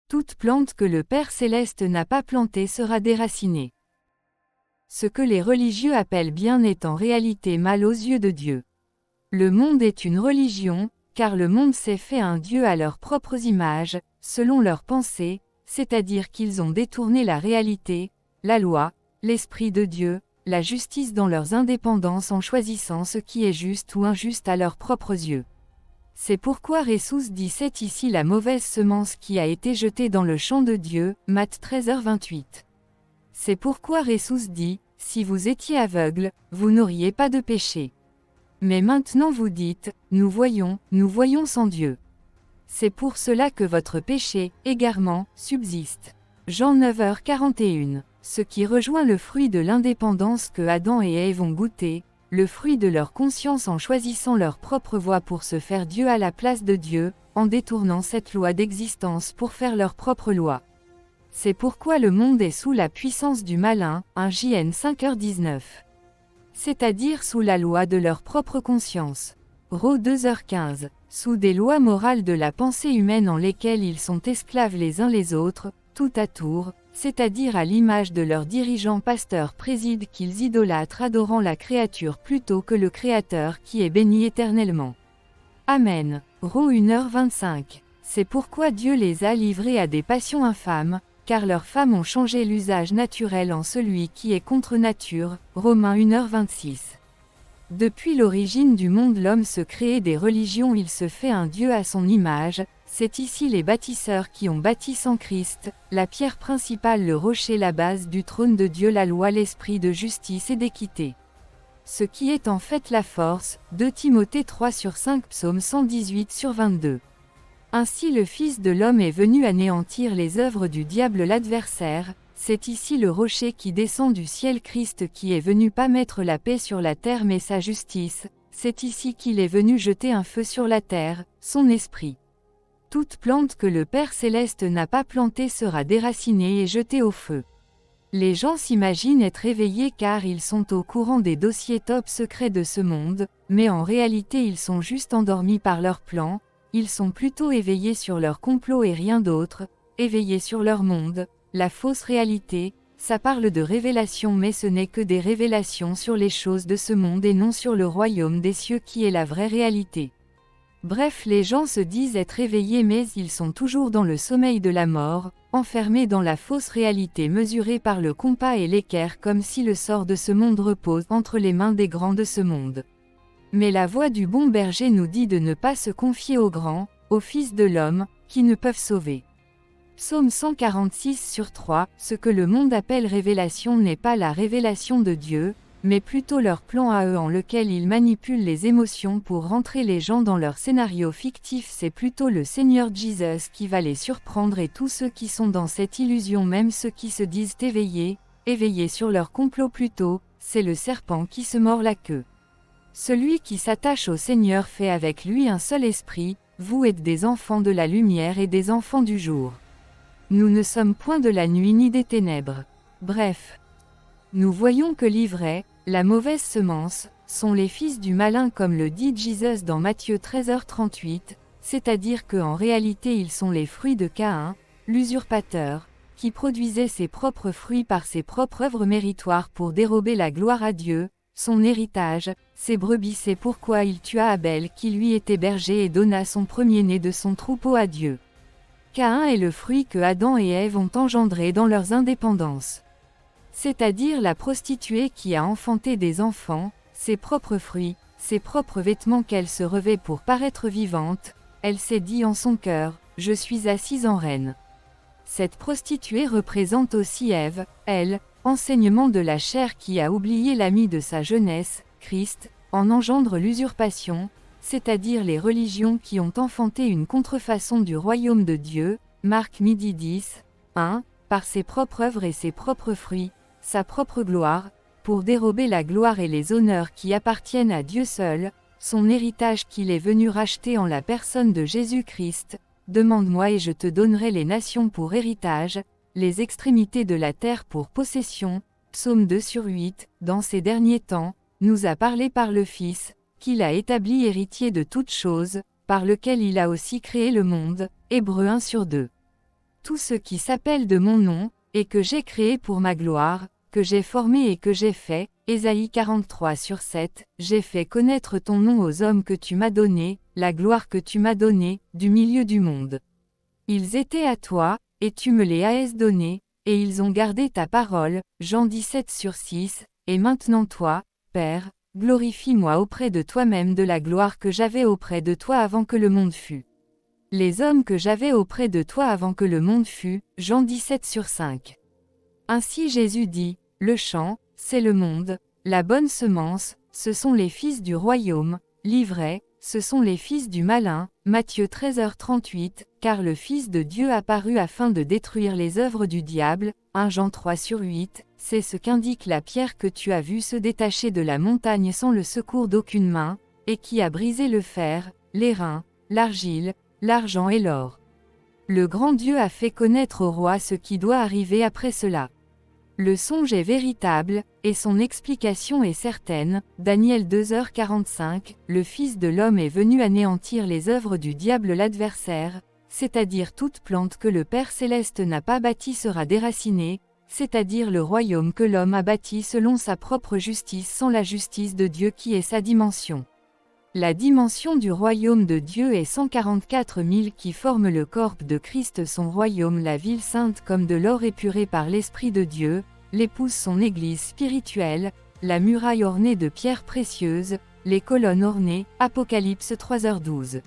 Toute plante que le Père Céleste n'a pas plantée sera déracinée. Ce que les religieux appellent bien est en réalité mal aux yeux de Dieu. Le monde est une religion, car le monde s'est fait un Dieu à leurs propres images, selon leurs pensées, c'est-à-dire qu'ils ont détourné la réalité, la loi, l'Esprit de Dieu, la justice dans leurs indépendances en choisissant ce qui est juste ou injuste à leurs propres yeux. C'est pourquoi Ressus dit c'est ici la mauvaise semence qui a été jetée dans le champ de Dieu, Matthieu 13h28. C'est pourquoi Ressus dit, si vous étiez aveugle, vous n'auriez pas de péché. Mais maintenant vous dites, nous voyons sans Dieu. C'est pour cela que votre péché, égarement, subsiste. Jean 9h41. Ce qui rejoint le fruit de l'indépendance que Adam et Ève ont goûté, le fruit de leur conscience en choisissant leur propre voie pour se faire Dieu à la place de Dieu, en détournant cette loi d'existence pour faire leur propre loi. C'est pourquoi le monde est sous la puissance du malin, 1 JN 5h19. C'est-à-dire sous la loi de leur propre conscience. Ro 2h15. Sous des lois morales de la pensée humaine en lesquelles ils sont esclaves les uns les autres, tout à tour, c'est-à-dire à l'image de leurs dirigeants pasteurs président qu'ils idolâtrent adorant la créature plutôt que le Créateur qui est béni éternellement. Amen. Ro 1h25. C'est pourquoi Dieu les a livrés à des passions infâmes, car leurs femmes ont changé l'usage naturel en celui qui est contre nature, Romains 1h26. Depuis l'origine du monde l'homme se crée des religions, il se fait un Dieu à son image, c'est ici les bâtisseurs qui ont bâti sans Christ, la pierre principale le rocher la base du trône de Dieu la loi l'esprit de justice et d'équité. Ce qui est en fait la force, 2 Timothée 3/5 Psaume 118/22. Ainsi le Fils de l'homme est venu anéantir les œuvres du diable l'adversaire, c'est ici le rocher qui descend du ciel Christ qui est venu pas mettre la paix sur la terre mais sa justice, c'est ici qu'il est venu jeter un feu sur la terre, son esprit. Toute plante que le Père Céleste n'a pas plantée sera déracinée et jetée au feu. Les gens s'imaginent être éveillés car ils sont au courant des dossiers top secrets de ce monde, mais en réalité ils sont juste endormis par leur plan, ils sont plutôt éveillés sur leur complot et rien d'autre, éveillés sur leur monde, la fausse réalité, ça parle de révélation mais ce n'est que des révélations sur les choses de ce monde et non sur le royaume des cieux qui est la vraie réalité. Bref, les gens se disent être éveillés mais ils sont toujours dans le sommeil de la mort, enfermés dans la fausse réalité mesurée par le compas et l'équerre comme si le sort de ce monde repose entre les mains des grands de ce monde. Mais la voix du bon berger nous dit de ne pas se confier aux grands, aux fils de l'homme, qui ne peuvent sauver. Psaume 146/3, ce que le monde appelle révélation n'est pas la révélation de Dieu, mais plutôt leur plan à eux en lequel ils manipulent les émotions pour rentrer les gens dans leur scénario fictif. C'est plutôt le Seigneur Jesus qui va les surprendre et tous ceux qui sont dans cette illusion, même ceux qui se disent éveillés sur leur complot plutôt, c'est le serpent qui se mord la queue. Celui qui s'attache au Seigneur fait avec lui un seul esprit, vous êtes des enfants de la lumière et des enfants du jour. Nous ne sommes point de la nuit ni des ténèbres. Bref. Nous voyons que l'ivraie, la mauvaise semence, sont les fils du malin comme le dit Jesus dans Matthieu 13h38, c'est-à-dire que en réalité ils sont les fruits de Caïn, l'usurpateur, qui produisait ses propres fruits par ses propres œuvres méritoires pour dérober la gloire à Dieu, son héritage, ses brebis. C'est pourquoi il tua Abel qui lui était berger et donna son premier-né de son troupeau à Dieu. Caïn est le fruit que Adam et Ève ont engendré dans leurs indépendances. C'est-à-dire la prostituée qui a enfanté des enfants, ses propres fruits, ses propres vêtements qu'elle se revêt pour paraître vivante, elle s'est dit en son cœur, je suis assise en reine. Cette prostituée représente aussi Ève, elle, enseignement de la chair qui a oublié l'ami de sa jeunesse, Christ, en engendre l'usurpation, c'est-à-dire les religions qui ont enfanté une contrefaçon du royaume de Dieu, Marc 10, 1, par ses propres œuvres et ses propres fruits, sa propre gloire, pour dérober la gloire et les honneurs qui appartiennent à Dieu seul, son héritage qu'il est venu racheter en la personne de Jésus-Christ. Demande-moi et je te donnerai les nations pour héritage, les extrémités de la terre pour possession. Psaume 2/8, dans ces derniers temps, nous a parlé par le Fils, qu'il a établi héritier de toutes choses, par lequel il a aussi créé le monde. Hébreux 1/2. Tout ce qui s'appelle de mon nom, et que j'ai créé pour ma gloire, que j'ai formé et que j'ai fait, Ésaïe 43/7, j'ai fait connaître ton nom aux hommes que tu m'as donnés, la gloire que tu m'as donnée, du milieu du monde. Ils étaient à toi, et tu me les as donnés, et ils ont gardé ta parole, Jean 17/6, et maintenant toi, Père, glorifie-moi auprès de toi-même de la gloire que j'avais auprès de toi avant que le monde fût. Les hommes que j'avais auprès de toi avant que le monde fût, Jean 17/5. Ainsi Jésus dit, le champ, c'est le monde, la bonne semence, ce sont les fils du royaume, l'ivraie, ce sont les fils du malin, Matthieu 13h38, car le Fils de Dieu apparut afin de détruire les œuvres du diable, 1 Jean 3/8, c'est ce qu'indique la pierre que tu as vue se détacher de la montagne sans le secours d'aucune main, et qui a brisé le fer, l'airain, l'argile, l'argent et l'or. Le grand Dieu a fait connaître au roi ce qui doit arriver après cela. Le songe est véritable, et son explication est certaine, Daniel 2h45, le Fils de l'homme est venu anéantir les œuvres du diable l'adversaire, c'est-à-dire toute plante que le Père céleste n'a pas bâtie sera déracinée, c'est-à-dire le royaume que l'homme a bâti selon sa propre justice sans la justice de Dieu qui est sa dimension. La dimension du royaume de Dieu est 144 000 qui forment le corps de Christ son royaume la ville sainte comme de l'or épuré par l'Esprit de Dieu, l'épouse son église spirituelle, la muraille ornée de pierres précieuses, les colonnes ornées, Apocalypse 3h12.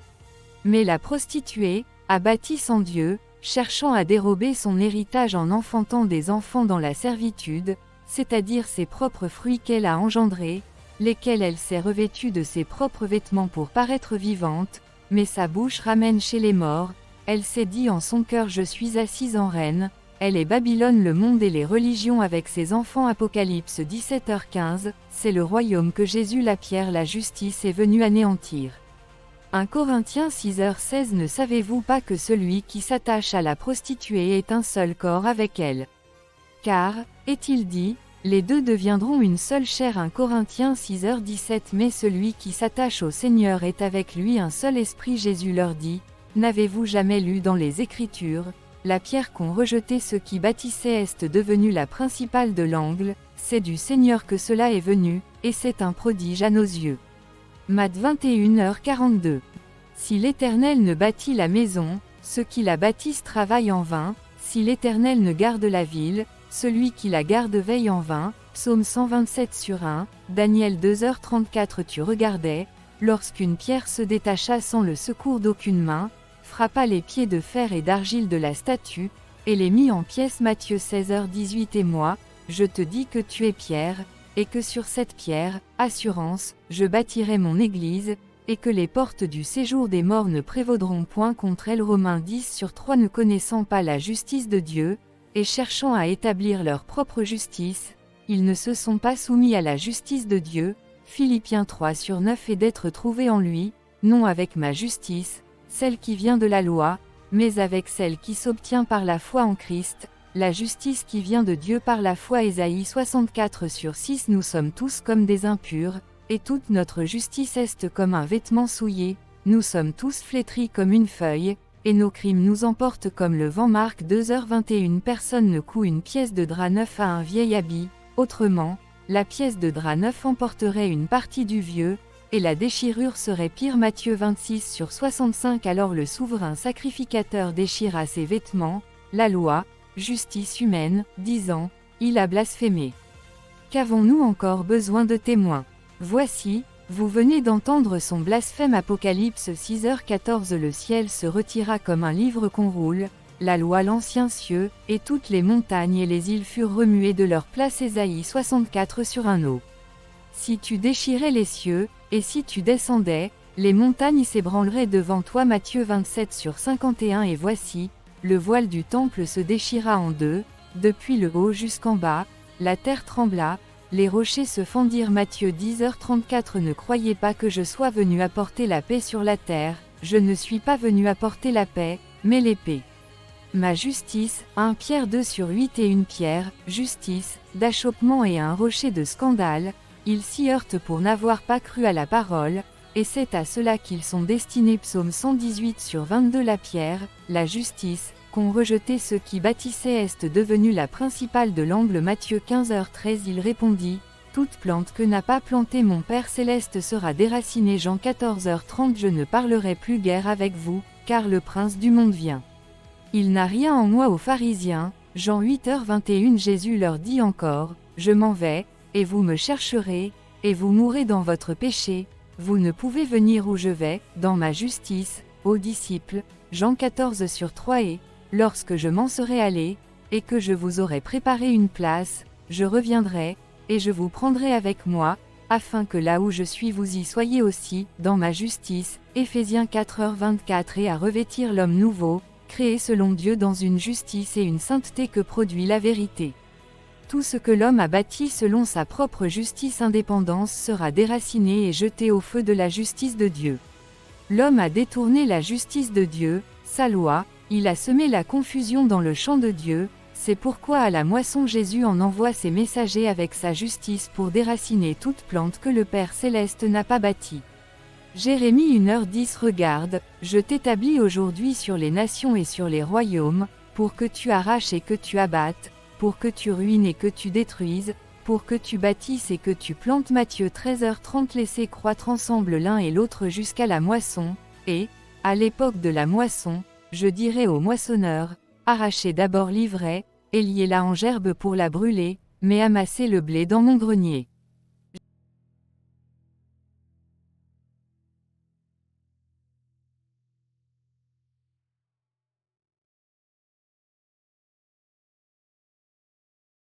Mais la prostituée, a bâti sans Dieu, cherchant à dérober son héritage en enfantant des enfants dans la servitude, c'est-à-dire ses propres fruits qu'elle a engendrés, lesquels elle s'est revêtue de ses propres vêtements pour paraître vivante, mais sa bouche ramène chez les morts, elle s'est dit en son cœur je suis assise en reine, elle est Babylone le monde et les religions avec ses enfants Apocalypse 17h15, c'est le royaume que Jésus la pierre la justice est venu anéantir. 1 Corinthiens 6h16 Ne savez-vous pas que celui qui s'attache à la prostituée est un seul corps avec elle? Car, est-il dit, les deux deviendront une seule chair 1 Corinthiens 6h17 Mais celui qui s'attache au Seigneur est avec lui un seul esprit Jésus leur dit, n'avez-vous jamais lu dans les Écritures, la pierre qu'ont rejetée ceux qui bâtissaient est devenue la principale de l'angle, c'est du Seigneur que cela est venu, et c'est un prodige à nos yeux. Matthieu 21h42. Si l'Éternel ne bâtit la maison, ceux qui la bâtissent travaillent en vain, si l'Éternel ne garde la ville, celui qui la garde veille en vain, Psaume 127/1, Daniel 2h34 Tu regardais, lorsqu'une pierre se détacha sans le secours d'aucune main, frappa les pieds de fer et d'argile de la statue, et les mit en pièces Matthieu 16h18 Et moi, je te dis que tu es pierre, et que sur cette pierre, assurance, je bâtirai mon église, et que les portes du séjour des morts ne prévaudront point contre elle Romains 10/3 Ne connaissant pas la justice de Dieu, et cherchant à établir leur propre justice, ils ne se sont pas soumis à la justice de Dieu, Philippiens 3/9 Et d'être trouvés en lui, non avec ma justice, celle qui vient de la loi, mais avec celle qui s'obtient par la foi en Christ, la justice qui vient de Dieu par la foi Ésaïe 64/6 Nous sommes tous comme des impurs, et toute notre justice est comme un vêtement souillé, nous sommes tous flétris comme une feuille, et nos crimes nous emportent comme le vent Marc 2h21 Personne ne coud une pièce de drap neuf à un vieil habit, autrement, la pièce de drap neuf emporterait une partie du vieux, et la déchirure serait pire Matthieu 26/65 Alors le souverain sacrificateur déchira ses vêtements, la loi, justice humaine, disant, il a blasphémé. Qu'avons-nous encore besoin de témoins? Voici, vous venez d'entendre son blasphème Apocalypse 6h14 Le ciel se retira comme un livre qu'on roule, la loi l'ancien cieux, et toutes les montagnes et les îles furent remuées de leur place Ésaïe 64/1 Si tu déchirais les cieux, et si tu descendais, les montagnes s'ébranleraient devant toi Matthieu 27/51 Et voici, le voile du temple se déchira en deux, depuis le haut jusqu'en bas, la terre trembla, les rochers se fendirent Matthieu 10h34 Ne croyez pas que je sois venu apporter la paix sur la terre, je ne suis pas venu apporter la paix, mais l'épée. Ma justice, 1 Pierre 2/8 Et une pierre, justice, d'achoppement et un rocher de scandale, ils s'y heurtent pour n'avoir pas cru à la parole, et c'est à cela qu'ils sont destinés Psaume 118/22 La pierre, la justice, qu'ont rejeté ceux qui bâtissaient est devenue la principale de l'angle. Matthieu 15h13. Il répondit, toute plante que n'a pas plantée mon Père Céleste sera déracinée. Jean 14h30. Je ne parlerai plus guère avec vous, car le prince du monde vient. Il n'a rien en moi. Aux pharisiens, Jean 8h21. Jésus leur dit encore, je m'en vais, et vous me chercherez, et vous mourrez dans votre péché, vous ne pouvez venir où je vais, dans ma justice, aux disciples, Jean 14/3. Et, lorsque je m'en serai allé, et que je vous aurai préparé une place, je reviendrai, et je vous prendrai avec moi, afin que là où je suis vous y soyez aussi, dans ma justice, Éphésiens 4h24. Et à revêtir l'homme nouveau, créé selon Dieu dans une justice et une sainteté que produit la vérité. Tout ce que l'homme a bâti selon sa propre justice indépendance sera déraciné et jeté au feu de la justice de Dieu. L'homme a détourné la justice de Dieu, sa loi, il a semé la confusion dans le champ de Dieu, c'est pourquoi à la moisson Jésus en envoie ses messagers avec sa justice pour déraciner toute plante que le Père Céleste n'a pas bâtie. Jérémie 1h10. Regarde, je t'établis aujourd'hui sur les nations et sur les royaumes, pour que tu arraches et que tu abattes, pour que tu ruines et que tu détruises, pour que tu bâtisses et que tu plantes. Matthieu 13h30. Laissez croître ensemble l'un et l'autre jusqu'à la moisson, et, à l'époque de la moisson, je dirai aux moissonneurs, arrachez d'abord l'ivraie, et liez-la en gerbe pour la brûler, mais amassez le blé dans mon grenier.